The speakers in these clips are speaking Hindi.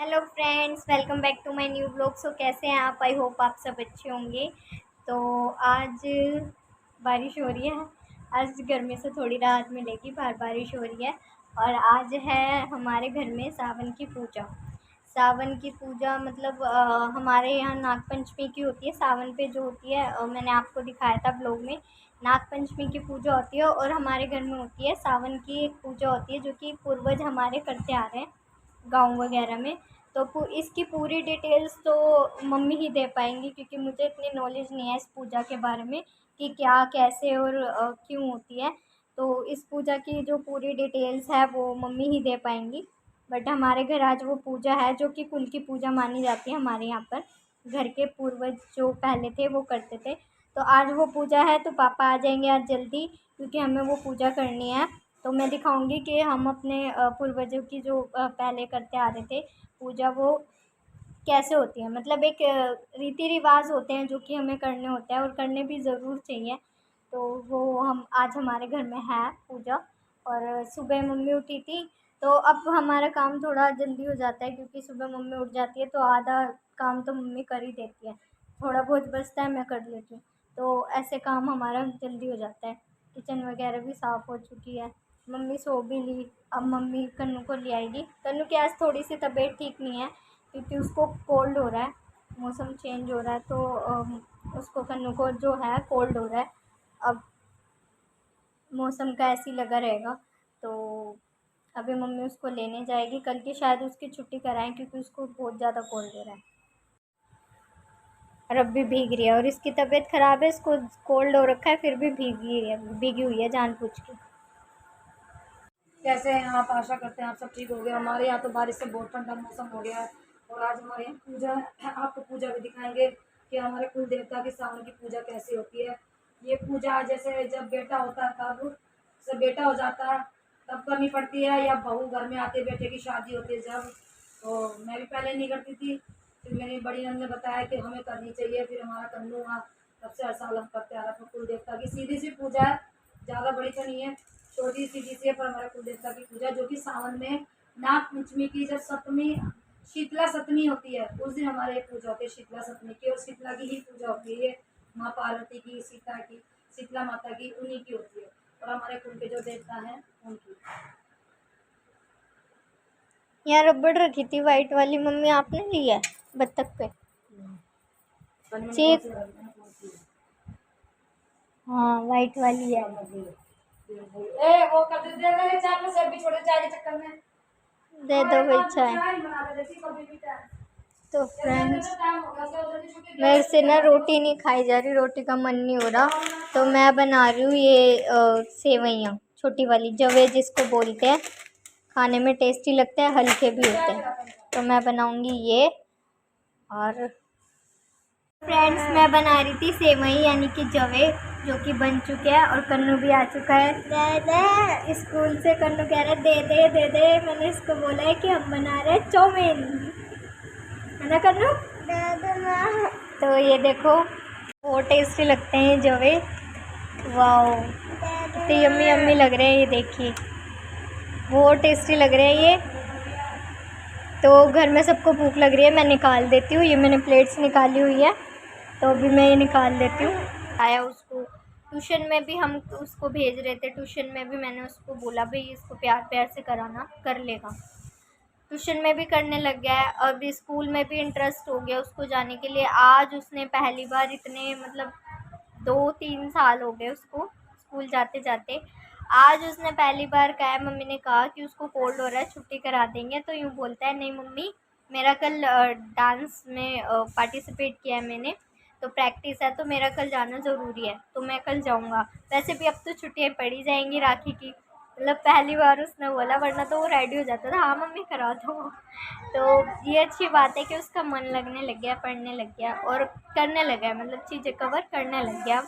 Hello friends, welcome back to my new blog. So कैसे हैं आप? आई होप आप सब अच्छे होंगे। तो आज बारिश हो रही है। आज गर्मी से थोड़ी राहत मिलेगी, बाहर बारिश हो रही है। और आज है हमारे घर में सावन की पूजा। सावन की पूजा मतलब हमारे यहाँ नागपंचमी की होती है। सावन पे जो होती है मैंने आपको दिखाया था ब्लॉग में। नागपंचमी की पूजा होती है और हमारे घर में होती है सावन की एक पूजा होती है जो कि पूर्वज हमारे करते आ रहे हैं गाँव वगैरह में। तो इसकी पूरी डिटेल्स तो मम्मी ही दे पाएंगी, क्योंकि मुझे इतनी नॉलेज नहीं है इस पूजा के बारे में कि क्या कैसे और क्यों होती है। तो इस पूजा की जो पूरी डिटेल्स है वो मम्मी ही दे पाएंगी। बट हमारे घर आज वो पूजा है जो कि कुल की पूजा मानी जाती है हमारे यहाँ पर। घर के पूर्वज जो पहले थे वो करते थे। तो आज वो पूजा है, तो पापा आ जाएंगे आज जल्दी, क्योंकि हमें वो पूजा करनी है। तो मैं दिखाऊंगी कि हम अपने पूर्वजों की जो पहले करते आ रहे थे पूजा, वो कैसे होती है। मतलब एक रीति रिवाज होते हैं जो कि हमें करने होते हैं और करने भी ज़रूर चाहिए। तो वो हम आज हमारे घर में है पूजा। और सुबह मम्मी उठी थी, तो अब हमारा काम थोड़ा जल्दी हो जाता है, क्योंकि सुबह मम्मी उठ जाती है तो आधा काम तो मम्मी कर ही देती है। थोड़ा बहुत बचता है मैं कर लेती हूँ। तो ऐसे काम हमारा जल्दी हो जाता है। किचन वगैरह भी साफ़ हो चुकी है। मम्मी सो भी ली। अब मम्मी कन्नू को ले आएगी। कन्नू की आज थोड़ी सी तबीयत ठीक नहीं है, क्योंकि उसको कोल्ड हो रहा है। मौसम चेंज हो रहा है तो उसको कन्नू को जो है कोल्ड हो रहा है। अब मौसम का ऐसे ही लगा रहेगा। तो अभी मम्मी उसको लेने जाएगी। कल की शायद उसकी छुट्टी कराएं, क्योंकि उसको बहुत ज़्यादा कोल्ड हो रहा है और अब भी भीग रही है। और इसकी तबीयत ख़राब है, इसको कोल्ड हो रखा है, फिर भी भीगी हुई है जानबूझ के। कैसे हैं आप? आशा करते हैं आप सब ठीक हो गए। हमारे यहाँ तो बारिश से बहुत ठंडा मौसम हो गया है। और आज हमारे यहाँ पूजा है, आपको पूजा भी दिखाएंगे कि हमारे कुल देवता की सावन की पूजा कैसी होती है। ये पूजा जैसे जब बेटा होता है तब, जब बेटा हो जाता है तब करनी पड़ती है, या बहू घर में आते बेटे की शादी होती है जब। तो मैं भी पहले नहीं करती थी, फिर मेरी बड़ी नंद ने बताया कि हमें करनी चाहिए, फिर हमारा कन्नू हुआ। तब से हर साल हम करते आ रहे हैं। कुल देवता की सीधी सी पूजा है, ज़्यादा बड़ी तो नहीं है, छोटी सीधी सी है, पर हमारे कुल देवता की पूजा जो कि सावन में नाग पंचमी की जब सप्तमी शीतला सप्तमी होती है उस दिन हमारे यहाँ पूजा होती है शीतला सप्तमी की। और शीतला की ही पूजा होती है ये, माँ पार्वती की, सीता की, शीतला माता की, उन्हीं की होती है। और हमारे कुल के जो देवता हैं उनकी। यहाँ रबड़ रखी थी वाइट वाली, मम्मी आपने ली है बत्तख पे चेक। हाँ वाइट वाली है। ए वो कर दे दे चाय में से भी छोटे चाय के चक्कर में दे दो भाई चाय। बना दे जैसी कभी भी चाय। तो जैसे फ्रेंड्स, टाइम हो गया सो जल्दी छुट्टी मेरे से ना रोटी नहीं खाई जा रही, रोटी का मन नहीं हो रहा। तो मैं बना रही हूँ ये सेवइयाँ, छोटी वाली जवे जिसको बोलते हैं। खाने में टेस्टी लगते हैं, हल्के भी होते हैं। तो मैं बनाऊँगी ये। और फ्रेंड्स, मैं बना रही थी सेवई यानी कि जवे, जो कि बन चुके हैं। और कन्नू भी आ चुका है। दे दे, स्कूल से कन्नू कह रहा है दे दे दे दे। मैंने इसको बोला है कि हम बना रहे हैं चाउमीन, है ना कन्नू? दे दे। तो ये देखो, बहुत टेस्टी लगते हैं जवे। वाओ, कितने यम्मी यम्मी लग रहे हैं, ये देखिए बहुत टेस्टी लग रहे हैं ये। तो घर में सबको भूख लग रही है, मैं निकाल देती हूँ। ये मैंने प्लेट्स निकाली हुई है, तो अभी मैं ये निकाल देती हूँ। आया उसको ट्यूशन में भी, हम उसको भेज रहे थे ट्यूशन में भी। मैंने उसको बोला भाई इसको प्यार प्यार से कराना, कर लेगा। ट्यूशन में भी करने लग गया है, अब स्कूल में भी इंटरेस्ट हो गया उसको जाने के लिए। आज उसने पहली बार, इतने मतलब 2-3 साल हो गए उसको स्कूल जाते जाते, आज उसने पहली बार कहा है, मम्मी ने कहा कि उसको कोल्ड हो रहा है छुट्टी करा देंगे। तो यूँ बोलता है नहीं मम्मी, मेरा कल डांस में पार्टिसिपेट किया है मैंने, तो प्रैक्टिस है, तो मेरा कल जाना ज़रूरी है, तो मैं कल जाऊँगा। वैसे भी अब तो छुट्टियाँ पड़ी जाएंगी राखी की। मतलब पहली बार उसने बोला, वरना तो वो रेडी हो जाता था हाँ मम्मी करा दो। तो ये अच्छी बात है कि उसका मन लगने लग गया, पढ़ने लग गया और करने लगा है, मतलब चीज़ें कवर करने लग गया।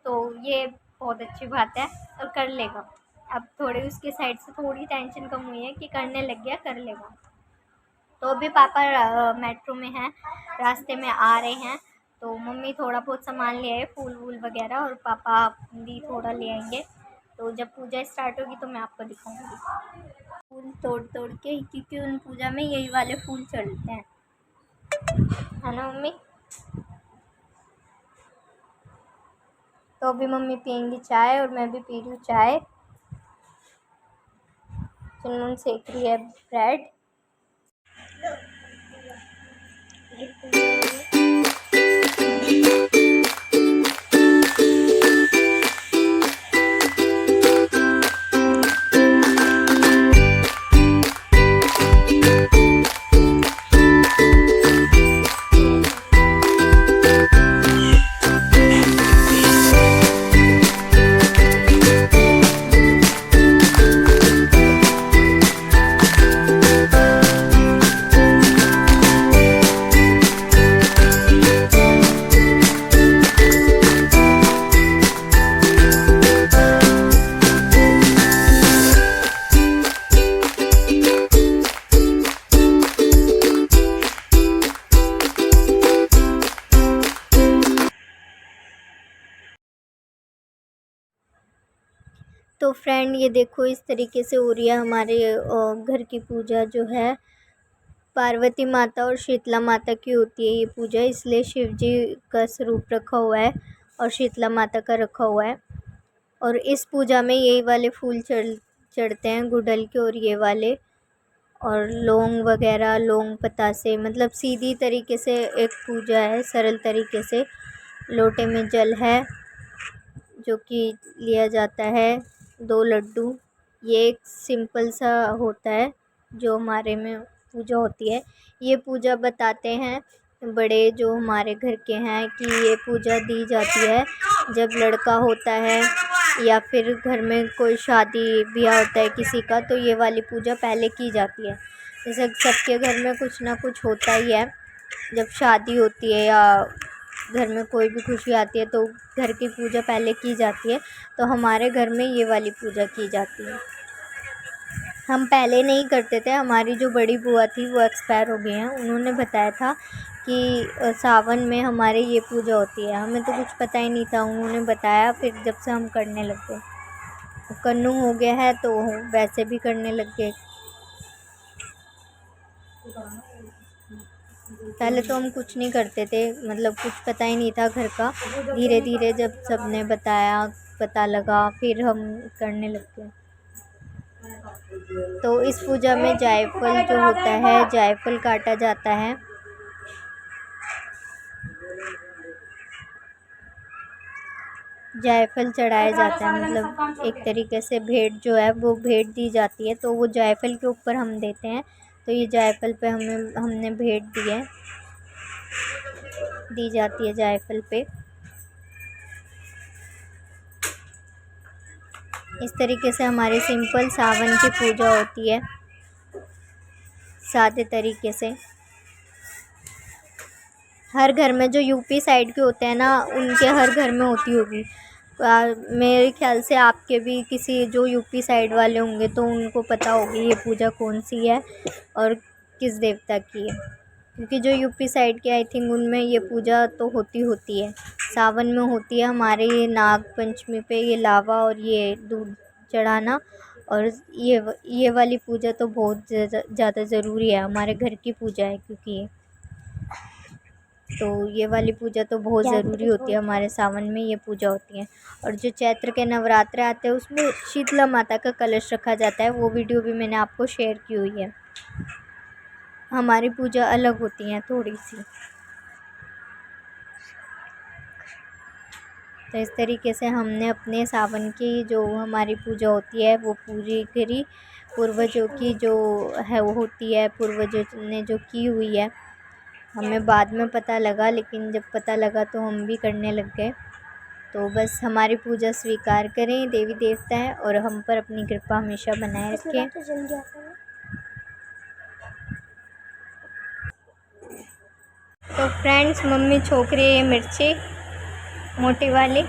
तो ये बहुत अच्छी बात है और कर लेगा। अब थोड़ी उसकी साइड से थोड़ी टेंशन कम हुई है कि करने लग गया, कर लेगा। तो अभी पापा मेट्रो में हैं, रास्ते में आ रहे हैं। तो मम्मी थोड़ा बहुत सामान ले आए, फूल वूल वगैरह, और पापा भी थोड़ा ले आएंगे। तो जब पूजा स्टार्ट होगी तो मैं आपको दिखाऊंगी। फूल तोड़ तोड़ के, क्योंकि उन पूजा में यही वाले फूल चढ़ते हैं, है ना मम्मी। तो अभी मम्मी पियेंगी चाय और मैं भी पी रही हूँ चाय। चुनमुन सेक रही है ब्रेड। तो फ्रेंड ये देखो इस तरीके से हो रही है हमारे घर की पूजा जो है। पार्वती माता और शीतला माता की होती है ये पूजा, इसलिए शिव जी का स्वरूप रखा हुआ है और शीतला माता का रखा हुआ है। और इस पूजा में यही वाले फूल चढ़ते हैं, गुड़हल के और ये वाले, और लौंग वगैरह, लौंग पतासे, मतलब सीधी तरीके से एक पूजा है, सरल तरीके से। लोटे में जल है जो कि लिया जाता है, 2 लड्डू। ये एक सिंपल सा होता है जो हमारे में पूजा होती है। ये पूजा बताते हैं बड़े जो हमारे घर के हैं कि ये पूजा दी जाती है जब लड़का होता है या फिर घर में कोई शादी ब्याह होता है किसी का, तो ये वाली पूजा पहले की जाती है। जैसे सबके घर में कुछ ना कुछ होता ही है, जब शादी होती है या घर में कोई भी खुशी आती है तो घर की पूजा पहले की जाती है। तो हमारे घर में ये वाली पूजा की जाती है। हम पहले नहीं करते थे, हमारी जो बड़ी बुआ थी वो एक्सपायर हो गई हैं, उन्होंने बताया था कि सावन में हमारे ये पूजा होती है। हमें तो कुछ पता ही नहीं था, उन्होंने बताया, फिर जब से हम करने लग गए। कन्नू हो गया है तो वैसे भी करने लग गए। पहले तो हम कुछ नहीं करते थे, मतलब कुछ पता ही नहीं था घर का। धीरे धीरे जब सबने बताया, पता लगा, फिर हम करने लग गए। तो इस पूजा में जायफल जो होता है, जायफल काटा जाता है। जायफल चढ़ाया जाता है, मतलब एक तरीके से भेंट जो है वो भेंट दी जाती है, तो वो जायफल के ऊपर हम देते हैं। तो ये जायफल पे हमने भेंट दी जाती है जायफल पे। इस तरीके से हमारी सिंपल सावन की पूजा होती है, सादे तरीके से। हर घर में जो यूपी साइड के होते हैं ना, उनके हर घर में होती होगी। मेरे ख्याल से आपके भी किसी जो यूपी साइड वाले होंगे तो उनको पता होगी ये पूजा कौन सी है और किस देवता की है, क्योंकि जो यूपी साइड के आई थिंक उनमें ये पूजा तो होती है, सावन में होती है। हमारे ये नाग पंचमी पे ये लावा और ये दूध चढ़ाना और ये वाली पूजा तो बहुत ज़्यादा ज़रूरी है, हमारे घर की पूजा है क्योंकि तो ये वाली पूजा तो बहुत ज़रूरी होती है। हमारे सावन में ये पूजा होती है। और जो चैत्र के नवरात्र आते हैं उसमें शीतला माता का कलश रखा जाता है, वो वीडियो भी मैंने आपको शेयर की हुई है। हमारी पूजा अलग होती है थोड़ी सी। तो इस तरीके से हमने अपने सावन की जो हमारी पूजा होती है वो पूरी करी। पूर्वजों की जो है वो होती है, पूर्वजों ने जो की हुई है, हमें बाद में पता लगा, लेकिन जब पता लगा तो हम भी करने लग गए। तो बस हमारी पूजा स्वीकार करें देवी देवता है और हम पर अपनी कृपा हमेशा बनाए रखें। तो फ्रेंड्स, मम्मी छोक रही है मिर्ची मोटी वाली।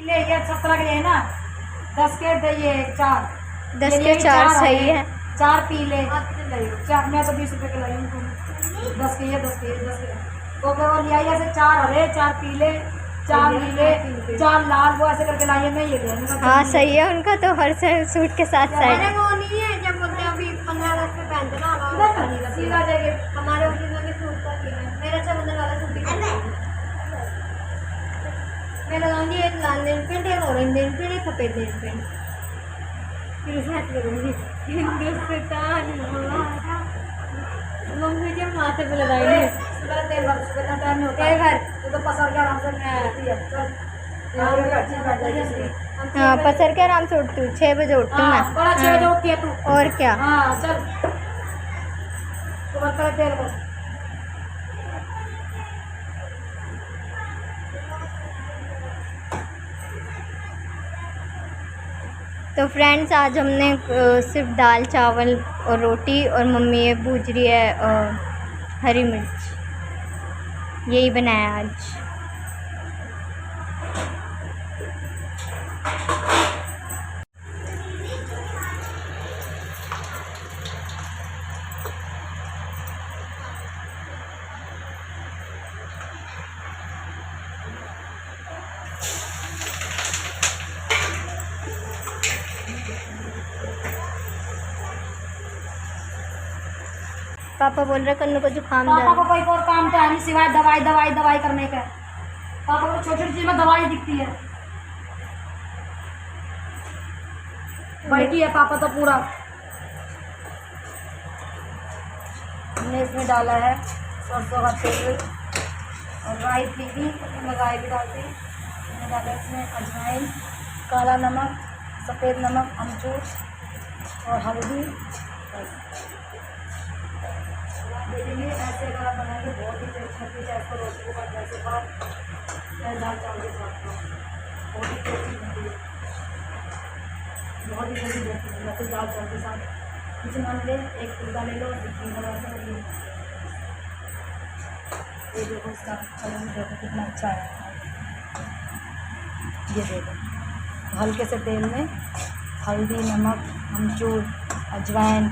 ये अच्छा लग रहा है ना। 10 के ये 4 10 के 4 सही है। 4 पीले 4, मैं तो 20 रुपए के लाई हूँ। 10 के ये 10 के 10 के तो वो लिया ऐसे 4 हरे 4 पीले 4 नीले 4 लाल, वो ऐसे करके लाई है। मैं ये ले आऊँगा। हाँ सही है, उनका तो हर सूट के साथ साइड। वो नहीं है जब बोलते हैं अभी 15 अगस्त पे पहनते ना सीधा जगह हमारे ऑफिस में सूट का सीन है। मेरा 6 वाला सूट मैं लगाऊंगी, एक लाल नेल पेंट, एक ऑरेंज नेल पेंट, एक सफेद नेल पेंट, फिर उसे हट करूँगी। हिंदुस्तान मम्मी के माथे पे लगाएंगे। तो पसंद के आराम से हाँ पसर के आराम से उठती हूँ, 6 बजे उठती हूँ मैं। बड़ा 6 बजे उठती है तू? और क्या। हाँ चल तो बता तेरे को। तो फ्रेंड्स आज हमने सिर्फ दाल चावल और रोटी, और मम्मी ये भूज रही है हरी मिर्च, यही बनाया आज। पापा बोल रहे कन्नू को जुकाम पापा जा को कोई और काम तो है नहीं सिवाय दवाई दवाई दवाई करने का। पापा को छोटी छोटी चीज में दवाई दिखती है। बड़की है पापा तो पूरा। हमने इसमें डाला है सरसों का तेल और राई थी भी, मैं राई भी डालती। मैंने डाला इसमें अजवाइन, काला नमक, सफ़ेद नमक, अमचूर और हल्दी। देखेंगे ऐसे अगर आप बनाएंगे बहुत ही टेस्टी होती है। इसको रोटी के साथ ऐसे खाओ, चाहे दाल चावल के साथ खाओ, बहुत ही टेस्टी बनती है, बहुत ही टेस्टी बनती है। या फिर दाल चावल के साथ कुछ मान ले, एक फुलका ले लो, ये देखो इसका कलर देखो कितना अच्छा है। ये देखो हल्के से तेल में हल्दी, नमक, अमचूर, अजवाइन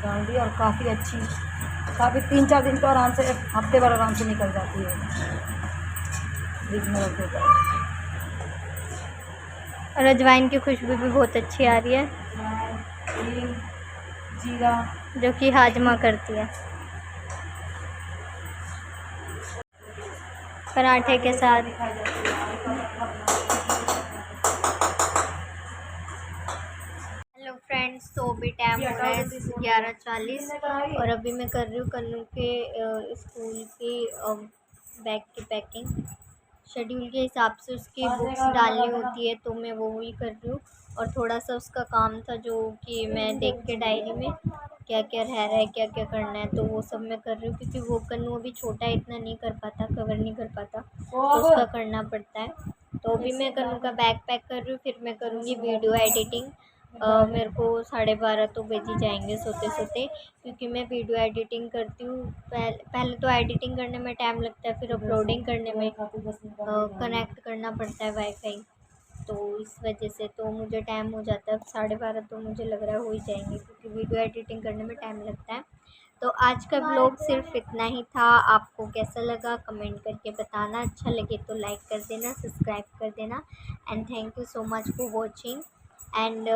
डाल दी और काफ़ी अच्छी, काफ़ी 3-4 दिन तो आराम से, हफ्ते भर आराम से निकल जाती है फ्रिज में रख देकर। और अजवाइन की खुशबू भी बहुत अच्छी आ रही है, हींग, जीरा, जो कि हाजमा करती है पराठे के साथ। हेलो फ्रेंड्स, तो अभी टाइम हो रहा है 11:40 और अभी मैं कर रही हूँ कन्नू के स्कूल की बैग की पैकिंग। शेड्यूल के हिसाब से उसकी बुक्स डालनी होती है, तो मैं वो ही कर रही हूँ। और थोड़ा सा उसका काम था जो कि मैं देख के डायरी में क्या क्या रह रहा है, क्या क्या करना है, तो वो सब मैं कर रही हूँ। क्योंकि वो कन्नू अभी छोटा है, इतना नहीं कर पाता, कवर नहीं कर पाता, तो उसका करना पड़ता है। तो अभी मैं कन्नू का बैग पैक कर रही हूँ, फिर मैं करूँगी वीडियो एडिटिंग। मेरे को 12:30 तो बज ही जाएंगे सोते सोते, क्योंकि मैं वीडियो एडिटिंग करती हूँ। पहले तो एडिटिंग करने में टाइम लगता है, फिर अपलोडिंग करने में कनेक्ट करना पड़ता है वाईफाई, तो इस वजह से तो मुझे टाइम हो जाता है। 12:30 तो मुझे लग रहा है हो ही जाएंगे, क्योंकि वीडियो एडिटिंग करने में टाइम लगता है। तो आज का ब्लॉग सिर्फ इतना ही था। आपको कैसा लगा कमेंट करके बताना, अच्छा लगे तो लाइक कर देना, सब्सक्राइब कर देना, and thank you so much for watching. And